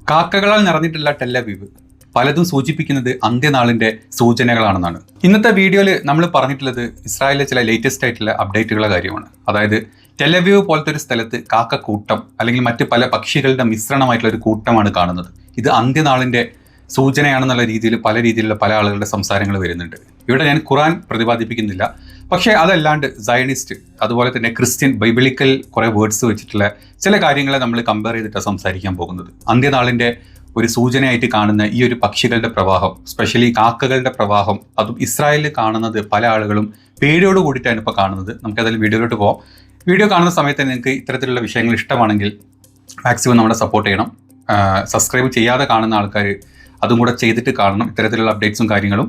കാക്കകളാൽ നിറഞ്ഞിട്ടുള്ള Tel Aviv പലതും സൂചിപ്പിക്കുന്നത് അന്ത്യനാളിന്റെ സൂചനകളാണെന്നാണ്. ഇന്നത്തെ വീഡിയോയിൽ നമ്മൾ പറഞ്ഞിട്ടുള്ളത് ഇസ്രായേലിലെ ചില ലേറ്റസ്റ്റ് ആയിട്ടുള്ള അപ്ഡേറ്റുകളുടെ കാര്യമാണ്. അതായത് ടെല്ലവീവ് പോലത്തെ ഒരു സ്ഥലത്ത് കാക്കക്കൂട്ടം അല്ലെങ്കിൽ മറ്റ് പല പക്ഷികളുടെ മിശ്രണമായിട്ടുള്ള ഒരു കൂട്ടമാണ് കാണുന്നത്. ഇത് അന്ത്യനാളിന്റെ സൂചനയാണെന്നുള്ള രീതിയിൽ പല രീതിയിലുള്ള പല ആളുകളുടെ സംസാരങ്ങൾ വരുന്നുണ്ട്. ഇവിടെ ഞാൻ ഖുറാൻ പ്രതിപാദിപ്പിക്കുന്നില്ല, പക്ഷേ അതല്ലാണ്ട് സയനിസ്റ്റ് അതുപോലെ തന്നെ ക്രിസ്ത്യൻ ബൈബിളിക്കൽ കുറേ വേർഡ്സ് വെച്ചിട്ടുള്ള ചില കാര്യങ്ങളെ നമ്മൾ കമ്പയർ ചെയ്തിട്ടാണ് സംസാരിക്കാൻ പോകുന്നത്. അന്ത്യനാളിൻ്റെ ഒരു സൂചനയായിട്ട് കാണുന്ന ഈ ഒരു പക്ഷികളുടെ പ്രവാഹം, സ്പെഷ്യലി കാക്കകളുടെ പ്രവാഹം, അതും ഇസ്രായേലിൽ കാണുന്നത് പല ആളുകളും പേടിയോട് കൂടിയിട്ടാണ് ഇപ്പോൾ കാണുന്നത്. നമുക്കതിൽ വീഡിയോയിലോട്ട് പോകാം. വീഡിയോ കാണുന്ന സമയത്ത് നിങ്ങൾക്ക് ഇത്തരത്തിലുള്ള വിഷയങ്ങൾ ഇഷ്ടമാണെങ്കിൽ മാക്സിമം നമ്മളെ സപ്പോർട്ട് ചെയ്യണം. സബ്സ്ക്രൈബ് ചെയ്യാതെ കാണുന്ന ആൾക്കാർ അതും കൂടെ ചെയ്തിട്ട് കാണണം. ഇത്തരത്തിലുള്ള അപ്ഡേറ്റ്സും കാര്യങ്ങളും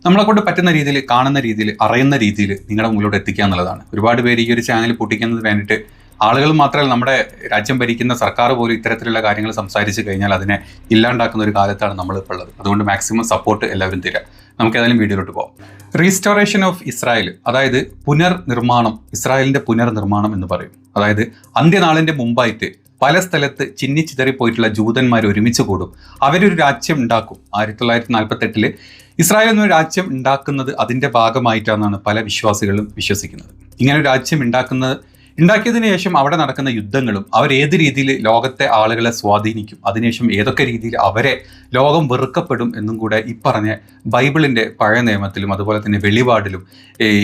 നമ്മളെ കൊണ്ട് പറ്റുന്ന രീതിയിൽ, കാണുന്ന രീതിയിൽ, അറിയുന്ന രീതിയിൽ നിങ്ങളുടെ മുന്നിലോട്ട് എത്തിക്കുക എന്നുള്ളതാണ്. ഒരുപാട് പേര് ഈ ഒരു ചാനൽ പൊട്ടിക്കുന്നത് വേണ്ടിയിട്ട് ആളുകൾ മാത്രമല്ല, നമ്മുടെ രാജ്യം ഭരിക്കുന്ന സർക്കാർ പോലും ഇത്തരത്തിലുള്ള കാര്യങ്ങൾ സംസാരിച്ച് കഴിഞ്ഞാൽ അതിനെ ഇല്ലാണ്ടാക്കുന്ന ഒരു കാലത്താണ് നമ്മളിപ്പോൾ ഉള്ളത്. അതുകൊണ്ട് മാക്സിമം സപ്പോർട്ട് എല്ലാവരും തരിക. നമുക്ക് ഏതായാലും വീഡിയോയിലോട്ട് പോകാം. റീസ്റ്റോറേഷൻ ഓഫ് ഇസ്രായേൽ, അതായത് പുനർനിർമ്മാണം, ഇസ്രായേലിൻ്റെ പുനർനിർമ്മാണം എന്ന് പറയും. അതായത് അന്ത്യനാളിൻ്റെ മുമ്പായിട്ട് പല സ്ഥലത്ത് ചിന്നിച്ചിതറിപ്പോയിട്ടുള്ള ജൂതന്മാർ ഒരുമിച്ച് കൂടും. അവരൊരു രാജ്യം ഉണ്ടാക്കും. 1948 ഇസ്രായേൽ എന്നൊരു രാജ്യം ഉണ്ടാക്കുന്നത് അതിൻ്റെ ഭാഗമായിട്ടാണെന്നാണ് പല വിശ്വാസികളും വിശ്വസിക്കുന്നത്. ഇങ്ങനെ ഒരു രാജ്യം ഉണ്ടാക്കിയതിനു ശേഷം അവിടെ നടക്കുന്ന യുദ്ധങ്ങളും അവരേത് രീതിയിൽ ലോകത്തെ ആളുകളെ സ്വാധീനിക്കും, അതിനുശേഷം ഏതൊക്കെ രീതിയിൽ അവരെ ലോകം വെറുക്കപ്പെടും എന്നും കൂടെ ഈ പറഞ്ഞ ബൈബിളിൻ്റെ പഴയ നിയമത്തിലും അതുപോലെ തന്നെ വെളിപാടിലും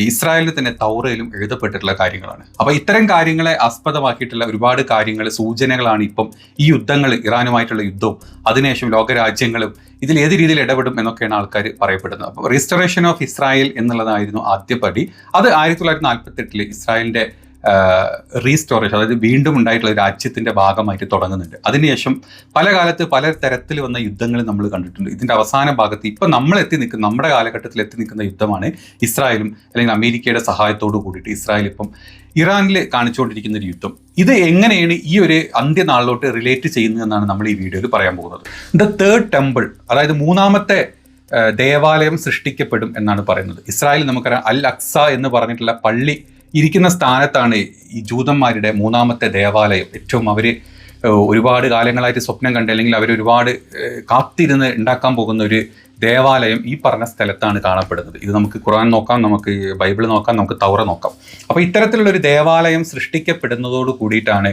ഇസ്രായേലിൽ തന്നെ തൗറയിലും എഴുതപ്പെട്ടിട്ടുള്ള കാര്യങ്ങളാണ്. അപ്പോൾ ഇത്തരം കാര്യങ്ങളെ ആസ്പദമാക്കിയിട്ടുള്ള ഒരുപാട് കാര്യങ്ങൾ, സൂചനകളാണ് ഇപ്പം ഈ യുദ്ധങ്ങൾ, ഇറാനുമായിട്ടുള്ള യുദ്ധവും അതിനുശേഷം ലോകരാജ്യങ്ങളും ഇതിൽ ഏത് രീതിയിൽ ഇടപെടും എന്നൊക്കെയാണ് ആൾക്കാർ പറയപ്പെടുന്നത്. അപ്പോൾ റീസ്റ്റോറേഷൻ ഓഫ് ഇസ്രായേൽ എന്നുള്ളതായിരുന്നു ആദ്യപടി. അത് 1948 ഇസ്രായേലിൻ്റെ റീസ്റ്റോറേഷൻ, അതായത് വീണ്ടും ഉണ്ടായിട്ടുള്ള രാജ്യത്തിൻ്റെ ഭാഗമായിട്ട് തുടങ്ങുന്നുണ്ട്. അതിനുശേഷം പല കാലത്ത് പല തരത്തിൽ വന്ന യുദ്ധങ്ങൾ നമ്മൾ കണ്ടിട്ടുണ്ട്. ഇതിൻ്റെ അവസാന ഭാഗത്ത് ഇപ്പം നമ്മുടെ കാലഘട്ടത്തിൽ എത്തി നിൽക്കുന്ന യുദ്ധമാണ് ഇസ്രായേലും അല്ലെങ്കിൽ അമേരിക്കയുടെ സഹായത്തോടു കൂടിയിട്ട് ഇസ്രായേൽ ഇപ്പം ഇറാനിൽ കാണിച്ചുകൊണ്ടിരിക്കുന്ന ഒരു യുദ്ധം. ഇത് എങ്ങനെയാണ് ഈ ഒരു അന്ത്യനാളിലോട്ട് റിലേറ്റ് ചെയ്യുന്നതെന്നാണ് നമ്മൾ ഈ വീഡിയോയിൽ പറയാൻ പോകുന്നത്. ദ തേർഡ് ടെമ്പിൾ, അതായത് മൂന്നാമത്തെ ദേവാലയം സൃഷ്ടിക്കപ്പെടും എന്നാണ് പറയുന്നത്. ഇസ്രായേൽ നമുക്കറിയാം അൽ അക്സ എന്ന് പറഞ്ഞിട്ടുള്ള പള്ളി ഇരിക്കുന്ന സ്ഥാനത്താണ് ഈ ജൂതന്മാരുടെ മൂന്നാമത്തെ ദേവാലയം. ഏറ്റവും അവർ ഒരുപാട് കാലങ്ങളായിട്ട് സ്വപ്നം കണ്ട് അല്ലെങ്കിൽ അവർ ഒരുപാട് കാത്തിരുന്ന് ഉണ്ടാക്കാൻ പോകുന്ന ഒരു ദേവാലയം ഈ പറഞ്ഞ സ്ഥലത്താണ് കാണപ്പെടുന്നത്. ഇത് നമുക്ക് ഖുർആൻ നോക്കാം, നമുക്ക് ബൈബിൾ നോക്കാം, നമുക്ക് തൗറ നോക്കാം. അപ്പോൾ ഇത്തരത്തിലുള്ള ഒരു ദേവാലയം സൃഷ്ടിക്കപ്പെടുന്നതോട് കൂടിയിട്ടാണ്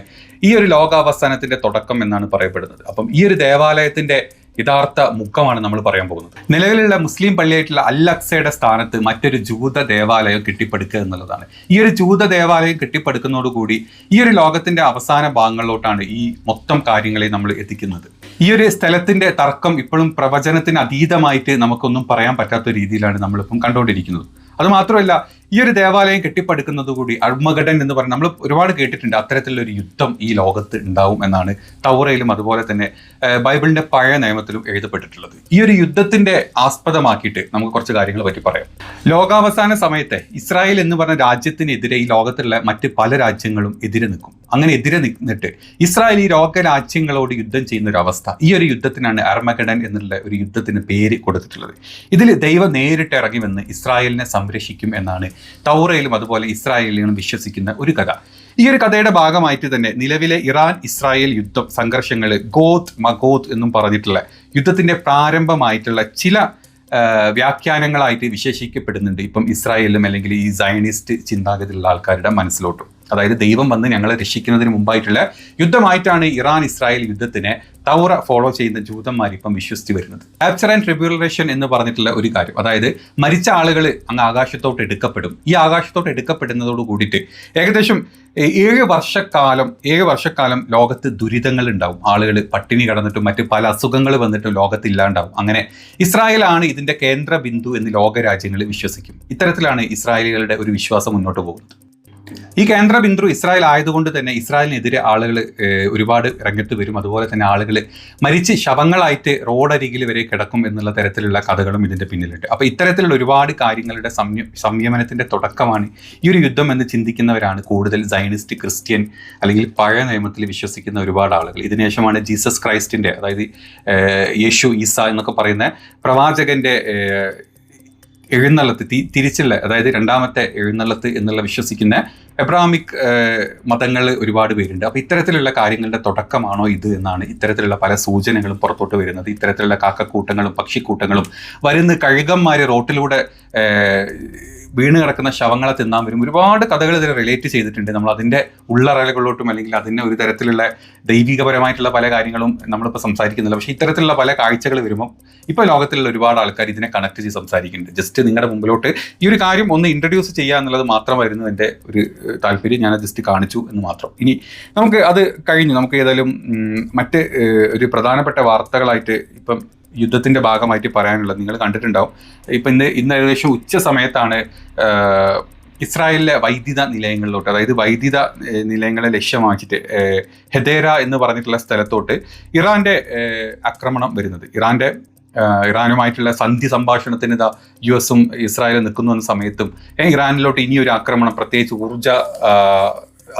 ഈ ഒരു ലോകാവസാനത്തിൻ്റെ തുടക്കം എന്നാണ് പറയപ്പെടുന്നത്. അപ്പം ഈ ഒരു ദേവാലയത്തിൻ്റെ യഥാർത്ഥ മുഖമാണ് നമ്മൾ പറയാൻ പോകുന്നത്. നിലവിലുള്ള മുസ്ലിം പള്ളിയായിട്ടുള്ള അൽ അക്സയുടെ സ്ഥാനത്ത് മറ്റൊരു ജൂത ദേവാലയം കെട്ടിപ്പടുക്കുക എന്നുള്ളതാണ്. ഈ ഒരു ജൂത ദേവാലയം കെട്ടിപ്പടുക്കുന്നതോടുകൂടി ഈ ഒരു ലോകത്തിന്റെ അവസാന ഭാഗങ്ങളിലോട്ടാണ് ഈ മൊത്തം കാര്യങ്ങളെ നമ്മൾ എത്തിക്കുന്നത്. ഈ ഒരു സ്ഥലത്തിന്റെ തർക്കം ഇപ്പോഴും പ്രവചനത്തിന് അതീതമായിട്ട് നമുക്കൊന്നും പറയാൻ പറ്റാത്ത രീതിയിലാണ് നമ്മളിപ്പം കണ്ടുകൊണ്ടിരിക്കുന്നത്. അതുമാത്രമല്ല, ഈ ഒരു ദേവാലയം കെട്ടിപ്പടുക്കുന്നതുകൂടി അർമഗഡൻ എന്ന് പറഞ്ഞ് നമ്മൾ ഒരുപാട് കേട്ടിട്ടുണ്ട്. അത്തരത്തിലുള്ളൊരു യുദ്ധം ഈ ലോകത്ത് ഉണ്ടാവും എന്നാണ് തൗറയിലും അതുപോലെ തന്നെ ബൈബിളിൻ്റെ പഴയ നിയമത്തിലും എഴുതപ്പെട്ടിട്ടുള്ളത്. ഈ ഒരു യുദ്ധത്തിൻ്റെ ആസ്പദമാക്കിയിട്ട് നമുക്ക് കുറച്ച് കാര്യങ്ങൾ പറ്റി പറയാം. ലോകാവസാന സമയത്തെ ഇസ്രായേൽ എന്ന് പറഞ്ഞ രാജ്യത്തിനെതിരെ ഈ ലോകത്തുള്ള മറ്റ് പല രാജ്യങ്ങളും എതിരെ നിൽക്കും. അങ്ങനെ എതിരെ നിന്നിട്ട് ഇസ്രായേൽ ഈ ലോകരാജ്യങ്ങളോട് യുദ്ധം ചെയ്യുന്ന ഒരു അവസ്ഥ, ഈ ഒരു യുദ്ധത്തിനാണ് അർമഗഡൻ എന്നുള്ള ഒരു യുദ്ധത്തിന് പേര് കൊടുത്തിട്ടുള്ളത്. ഇതിൽ ദൈവം നേരിട്ട് ഇറങ്ങി വന്ന് ഇസ്രായേലിനെ സംരക്ഷിക്കും എന്നാണ് തൗറയിലും അതുപോലെ ഇസ്രായേലിലും വിശ്വസിക്കുന്ന ഒരു കഥ. ഈ ഒരു കഥയുടെ ഭാഗമായിട്ട് തന്നെ നിലവിലെ ഇറാൻ ഇസ്രായേൽ യുദ്ധം, സംഘർഷങ്ങൾ, ഗോത്ത് മഗോത്ത് എന്നും പറഞ്ഞിട്ടുള്ള യുദ്ധത്തിന്റെ പ്രാരംഭമായിട്ടുള്ള ചില വ്യാഖ്യാനങ്ങളായിട്ട് വിശേഷിക്കപ്പെടുന്നുണ്ട് ഇപ്പം ഇസ്രായേലിലും അല്ലെങ്കിൽ ഈ സയനിസ്റ്റ് ചിന്താഗതിയിലുള്ള ആൾക്കാരുടെ മനസ്സിലോട്ടും. അതായത് ദൈവം വന്ന് ഞങ്ങളെ രക്ഷിക്കുന്നതിന് മുമ്പായിട്ടുള്ള യുദ്ധമായിട്ടാണ് ഇറാൻ ഇസ്രായേൽ യുദ്ധത്തിനെ തൗറ ഫോളോ ചെയ്യുന്ന ജൂതന്മാർ ഇപ്പം വിശ്വസിച്ച് വരുന്നത്. ക്യാപ്ചർ ആൻഡ് ട്രിബ്യൂലേഷൻ എന്ന് പറഞ്ഞിട്ടുള്ള ഒരു കാര്യം, അതായത് മരിച്ച ആളുകൾ അങ്ങ് ആകാശത്തോട്ട് എടുക്കപ്പെടും. ഈ ആകാശത്തോട്ട് എടുക്കപ്പെടുന്നതോട് കൂടിയിട്ട് ഏകദേശം 7 വർഷക്കാലം ലോകത്ത് ദുരിതങ്ങൾ ഉണ്ടാവും. ആളുകൾ പട്ടിണി കിടന്നിട്ടും മറ്റ് പല അസുഖങ്ങൾ വന്നിട്ടും ലോകത്ത് ഇല്ലാണ്ടാവും. അങ്ങനെ ഇസ്രായേലാണ് ഇതിൻ്റെ കേന്ദ്ര ബിന്ദു എന്ന് ലോകരാജ്യങ്ങൾ വിശ്വസിക്കും. ഇത്തരത്തിലാണ് ഇസ്രായേലികളുടെ ഒരു വിശ്വാസം മുന്നോട്ട് പോകുന്നത്. ഈ കേന്ദ്ര ബിന്ദു ഇസ്രായേൽ ആയതുകൊണ്ട് തന്നെ ഇസ്രായേലിനെതിരെ ആളുകൾ ഒരുപാട് രംഗത്ത് വരും. അതുപോലെ തന്നെ ആളുകൾ മരിച്ച് ശവങ്ങളായിട്ട് റോഡരികിൽ വരെ കിടക്കും എന്നുള്ള തരത്തിലുള്ള കഥകളും ഇതിൻ്റെ പിന്നിലുണ്ട്. അപ്പോൾ ഇത്തരത്തിലുള്ള ഒരുപാട് കാര്യങ്ങളുടെ സംയമനത്തിൻ്റെ തുടക്കമാണ് ഈ ഒരു യുദ്ധം എന്ന് ചിന്തിക്കുന്നവരാണ് കൂടുതൽ സയനിസ്റ്റ്, ക്രിസ്ത്യൻ അല്ലെങ്കിൽ പഴയ നിയമത്തിൽ വിശ്വസിക്കുന്ന ഒരുപാട് ആളുകൾ. ഇതിനുശേഷമാണ് ജീസസ് ക്രൈസ്റ്റിൻ്റെ, അതായത് യേശു ഈസ എന്നൊക്കെ പറയുന്ന പ്രവാചകൻ്റെ എഴുന്നള്ളത്ത് തിരിച്ചുള്ള, അതായത് രണ്ടാമത്തെ എഴുന്നള്ളത്ത് എന്നുള്ള വിശ്വസിക്കുന്ന എബ്രാമിക് മതങ്ങൾ ഒരുപാട് പേരുണ്ട്. അപ്പോൾ ഇത്തരത്തിലുള്ള കാര്യങ്ങളുടെ തുടക്കമാണോ ഇത് എന്നാണ് ഇത്തരത്തിലുള്ള പല സൂചനകളും പുറത്തോട്ട് വരുന്നത്. ഇത്തരത്തിലുള്ള കാക്കക്കൂട്ടങ്ങളും പക്ഷിക്കൂട്ടങ്ങളും വരുന്ന കഴുകന്മാർ റോട്ടിലൂടെ വീണ് കിടക്കുന്ന ശവങ്ങളെ തിന്നാൻ വരും. ഒരുപാട് കഥകൾ ഇതിൽ റിലേറ്റ് ചെയ്തിട്ടുണ്ട്. നമ്മൾ അതിൻ്റെ ഉള്ളറകളിലോട്ടും അല്ലെങ്കിൽ അതിൻ്റെ ഒരു തരത്തിലുള്ള ദൈവികപരമായിട്ടുള്ള പല കാര്യങ്ങളും നമ്മളിപ്പോൾ സംസാരിക്കുന്നില്ല. പക്ഷേ ഇത്തരത്തിലുള്ള പല കാഴ്ചകൾ വരുമ്പോൾ ഇപ്പോൾ ലോകത്തിലുള്ള ഒരുപാട് ആൾക്കാർ ഇതിനെ കണക്ട് ചെയ്ത് സംസാരിക്കുന്നുണ്ട്. ജസ്റ്റ് നിങ്ങളുടെ മുമ്പിലോട്ട് ഈ ഒരു കാര്യം ഒന്ന് ഇൻട്രൊഡ്യൂസ് ചെയ്യുക എന്നുള്ളത് മാത്രമായിരുന്നു എൻ്റെ ഒരു താല്പര്യം. ഞാൻ ജസ്റ്റ് കാണിച്ചു എന്ന് മാത്രം. ഇനി നമുക്ക് അത് കഴിഞ്ഞു. നമുക്ക് ഏതായാലും മറ്റ് ഒരു പ്രധാനപ്പെട്ട വാർത്തകളായിട്ട് ഇപ്പം യുദ്ധത്തിൻ്റെ ഭാഗമായിട്ട് പറയാനുള്ളത് നിങ്ങൾ കണ്ടിട്ടുണ്ടാവും. ഇപ്പം ഇന്ന് ഏകദേശം ഉച്ച സമയത്താണ് ഇസ്രായേലിലെ വൈദ്യുത നിലയങ്ങളിലോട്ട്, അതായത് വൈദ്യുത നിലയങ്ങളെ ലക്ഷ്യമാക്കിയിട്ട് ഹെദേര എന്ന് പറഞ്ഞിട്ടുള്ള സ്ഥലത്തോട്ട് ഇറാൻ്റെ ആക്രമണം വരുന്നത്. ഇറാനുമായിട്ടുള്ള സന്ധി സംഭാഷണത്തിന് ഇതാ US-ഉം ഇസ്രായേലും നിൽക്കുന്നു എന്ന സമയത്തും ഇറാനിലോട്ട് ഇനിയൊരു ആക്രമണം, പ്രത്യേകിച്ച്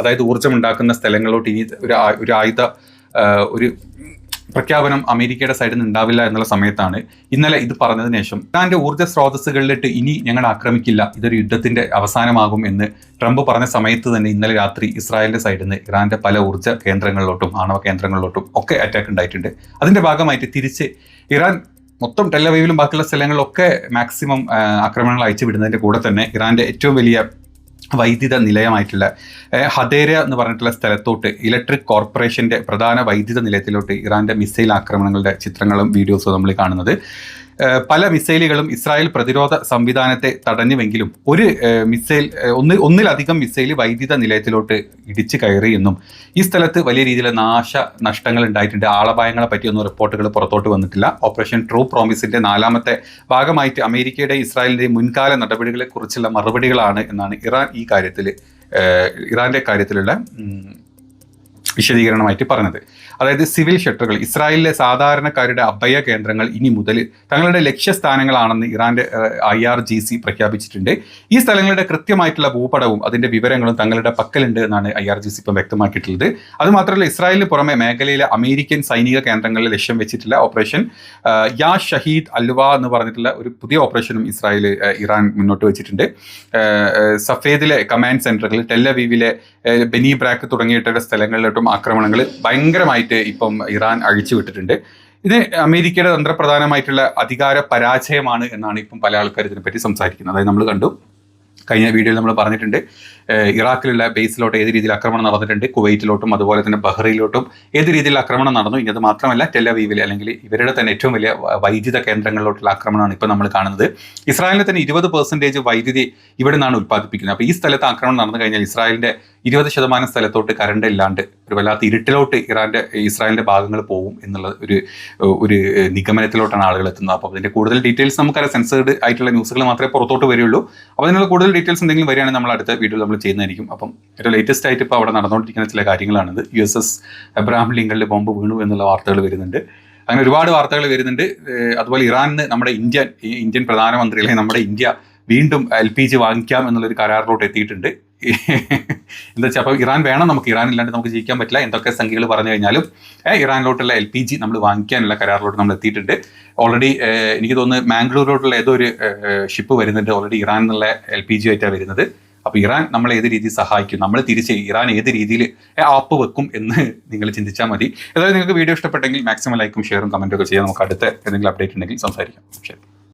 അതായത് ഊർജ്ജം ഉണ്ടാക്കുന്ന സ്ഥലങ്ങളിലോട്ട് ഇനി ഒരു ആയുധ ഒരു പ്രഖ്യാപനം അമേരിക്കയുടെ സൈഡിൽ നിന്ന് ഉണ്ടാവില്ല എന്നുള്ള സമയത്താണ് ഇന്നലെ ഇത് പറഞ്ഞതിന് ശേഷം ഇറാന്റെ ഊർജ്ജ സ്രോതസ്സുകളിലിട്ട് ഇനി ഞങ്ങൾ ആക്രമിക്കില്ല, ഇതൊരു യുദ്ധത്തിന്റെ അവസാനമാകും എന്ന് ട്രംപ് പറഞ്ഞ സമയത്ത് തന്നെ ഇന്നലെ രാത്രി ഇസ്രായേലിന്റെ സൈഡിൽ നിന്ന് ഇറാന്റെ പല ഊർജ്ജ കേന്ദ്രങ്ങളിലോട്ടും ആണവ കേന്ദ്രങ്ങളിലോട്ടും ഒക്കെ അറ്റാക്ക് ഉണ്ടായിട്ടുണ്ട്. അതിന്റെ ഭാഗമായിട്ട് തിരിച്ച് ഇറാൻ മൊത്തം ടെല്ലവീവിലും ബാക്കിയുള്ള സ്ഥലങ്ങളിലൊക്കെ മാക്സിമം ആക്രമണങ്ങൾ അയച്ചു വിടുന്നതിന്റെ കൂടെ തന്നെ ഇറാന്റെ ഏറ്റവും വലിയ വൈദ്യുത നിലയമായിട്ടുള്ള ഹദേര എന്ന് പറഞ്ഞിട്ടുള്ള സ്ഥലത്തോട്ട് ഇലക്ട്രിക് കോർപ്പറേഷൻ്റെ പ്രധാന വൈദ്യുത നിലയത്തിലോട്ട് ഇറാൻ്റെ മിസൈൽ ആക്രമണങ്ങളുടെ ചിത്രങ്ങളും വീഡിയോസും നമ്മൾ കാണുന്നത്. പല മിസൈലുകളും ഇസ്രായേൽ പ്രതിരോധ സംവിധാനത്തെ തടഞ്ഞുവെങ്കിലും ഒരു മിസൈൽ ഒന്നിലധികം മിസൈൽ വൈദ്യുത നിലയത്തിലോട്ട് ഇടിച്ചു കയറി എന്നും ഈ സ്ഥലത്ത് വലിയ രീതിയിലുള്ള നാശനഷ്ടങ്ങൾ ഉണ്ടായിട്ടുണ്ട്. ആളപായങ്ങളെ പറ്റിയൊന്നും റിപ്പോർട്ടുകൾ പുറത്തോട്ട് വന്നിട്ടില്ല. ഓപ്പറേഷൻ ട്രൂ പ്രോമിസിന്റെ 4ാമത്തെ ഭാഗമായിട്ട് അമേരിക്കയുടെ ഇസ്രായേലിന്റെ മുൻകാല നടപടികളെ കുറിച്ചുള്ള മറുപടികളാണ് എന്നാണ് ഇറാന്റെ കാര്യത്തിലുള്ള വിശദീകരണമായിട്ട് പറഞ്ഞത്. അതായത് സിവിൽ ഷെൽട്ടറുകൾ, ഇസ്രായേലിലെ സാധാരണക്കാരുടെ അഭയ കേന്ദ്രങ്ങൾ ഇനി മുതൽ തങ്ങളുടെ ലക്ഷ്യസ്ഥാനങ്ങളാണെന്ന് ഇറാന്റെ IRGC പ്രഖ്യാപിച്ചിട്ടുണ്ട്. ഈ സ്ഥലങ്ങളുടെ കൃത്യമായിട്ടുള്ള ഭൂപടവും അതിന്റെ വിവരങ്ങളും തങ്ങളുടെ പക്കലുണ്ട് എന്നാണ് IRGC ഇപ്പം വ്യക്തമാക്കിയിട്ടുള്ളത്. അതുമാത്രമല്ല, ഇസ്രായേലിന് പുറമെ മേഖലയിലെ അമേരിക്കൻ സൈനിക കേന്ദ്രങ്ങളിൽ ലക്ഷ്യം വെച്ചിട്ടുള്ള ഓപ്പറേഷൻ യാ ഷഹീദ് അൽവ എന്ന് പറഞ്ഞിട്ടുള്ള ഒരു പുതിയ ഓപ്പറേഷനും ഇറാൻ മുന്നോട്ട് വെച്ചിട്ടുണ്ട്. സഫേദിലെ കമാൻഡ് സെന്ററുകൾ, ടെല്ലവീവിലെ ബെനി ബ്രാക്ക് തുടങ്ങിയിട്ടുള്ള സ്ഥലങ്ങളിലോട്ടും ആക്രമണങ്ങൾ ഭയങ്കരമായിട്ട് ഇപ്പം ഇറാൻ അഴിച്ചുവിട്ടിട്ടുണ്ട്. ഇത് അമേരിക്കയുടെ തന്ത്രപ്രധാനമായിട്ടുള്ള അധികാര പരാജയമാണ് എന്നാണ് ഇപ്പം പല ആൾക്കാർ ഇതിനെപ്പറ്റി സംസാരിക്കുന്നത്. അതായത് നമ്മൾ കണ്ടു, കഴിഞ്ഞ വീഡിയോയിൽ നമ്മൾ പറഞ്ഞിട്ടുണ്ട്, ഇറാഖിലുള്ള ബേസിലോട്ട് ഏത് രീതിയിൽ ആക്രമണം നടന്നിട്ടുണ്ട്, കുവൈറ്റിലോട്ടും അതുപോലെ തന്നെ ബഹ്റൈനിലോട്ടും ഏത് രീതിയിൽ ആക്രമണം നടന്നു. ഇനി അത് മാത്രമല്ല, ടെല്ലവീവിൽ അല്ലെങ്കിൽ ഇവരുടെ തന്നെ ഏറ്റവും വലിയ വൈദ്യുത കേന്ദ്രങ്ങളിലോട്ടുള്ള ആക്രമണമാണ് ഇപ്പോൾ നമ്മൾ കാണുന്നത്. ഇസ്രായേലിന് തന്നെ 20% വൈദ്യുതി ഇവിടെ നിന്നാണ് ഉൽപ്പാദിപ്പിക്കുന്നത്. അപ്പോൾ ഈ സ്ഥലത്ത് ആക്രമണം നടന്നു കഴിഞ്ഞാൽ ഇസ്രായേലിൻ്റെ 20% സ്ഥലത്തോട്ട് കറണ്ട് ഇല്ലാണ്ട് ഒരു വല്ലാത്ത ഇരുട്ടിലോട്ട് ഇസ്രായേലിൻ്റെ ഭാഗങ്ങൾ പോകും എന്നുള്ള ഒരു നിഗമനത്തിലോട്ടാണ് ആളുകൾ എത്തുന്നത്. അപ്പോൾ അതിൻ്റെ കൂടുതൽ ഡീറ്റെയിൽസ് നമുക്കറിയാം, സെൻസേർഡ് ആയിട്ടുള്ള ന്യൂസുകൾ മാത്രമേ പുറത്തോട്ട് വരികയുള്ളൂ. അപ്പോൾ അതിനുള്ള കൂടുതൽ ഡീറ്റെയിൽസ് എന്തെങ്കിലും വരികയാണെങ്കിൽ നമ്മൾ അടുത്ത വീഡിയോയിൽ നമ്മൾ ചെയ്യുന്നതായിരിക്കും. അപ്പം ഏറ്റവും ലേറ്റസ്റ്റ് ആയിട്ട് ഇപ്പോൾ അവിടെ നടന്നുകൊണ്ടിരിക്കുന്ന ചില കാര്യങ്ങളാണിത്. USS എബ്രഹാം ലിങ്കണിൽ ബോംബ് വീണു എന്നുള്ള വാർത്തകൾ വരുന്നുണ്ട്. അങ്ങനെ ഒരുപാട് വാർത്തകൾ വരുന്നുണ്ട്. അതുപോലെ ഇറാനിന് നമ്മുടെ ഇന്ത്യൻ പ്രധാനമന്ത്രി അല്ലെങ്കിൽ നമ്മുടെ ഇന്ത്യ വീണ്ടും LPG വാങ്ങിക്കാം എന്നുള്ളൊരു കരാറിലോട്ട് എത്തിയിട്ടുണ്ട്. എന്താ വെച്ചാൽ അപ്പോൾ ഇറാൻ വേണം, നമുക്ക് ഇറാൻ ഇല്ലാണ്ട് നമുക്ക് ജീവിക്കാൻ പറ്റില്ല. എന്തൊക്കെ സംഖ്യകൾ പറഞ്ഞു കഴിഞ്ഞാലും ഇറാനിലോട്ടുള്ള LPG നമ്മൾ വാങ്ങിക്കാനുള്ള കരാറിലോട്ട് നമ്മൾ എത്തിയിട്ടുണ്ട്. ഓൾറെഡി എനിക്ക് തോന്നുന്നു മാംഗ്ലൂരിലോട്ടുള്ള ഏതോ ഒരു ഷിപ്പ് വരുന്നുണ്ട്. ഓൾറെഡി ഇറാൻ എന്നുള്ള LPG ആയിട്ടാണ് വരുന്നത്. അപ്പോൾ ഇറാൻ നമ്മളെ ഏത് രീതിയിൽ സഹായിക്കും, നമ്മൾ തിരിച്ച് ഇറാൻ ഏത് രീതിയിൽ ആപ്പ് വെക്കും എന്ന് നിങ്ങൾ ചിന്തിച്ചാൽ മതി. ഏതായാലും നിങ്ങൾക്ക് വീഡിയോ ഇഷ്ടപ്പെട്ടെങ്കിൽ മാക്സിമം ലൈക്കും ഷെയറും കമൻറ്റും ഒക്കെ ചെയ്യാം. നമുക്ക് അടുത്ത എന്തെങ്കിലും അപ്ഡേറ്റ് ഉണ്ടെങ്കിൽ സംസാരിക്കാം. ശരി.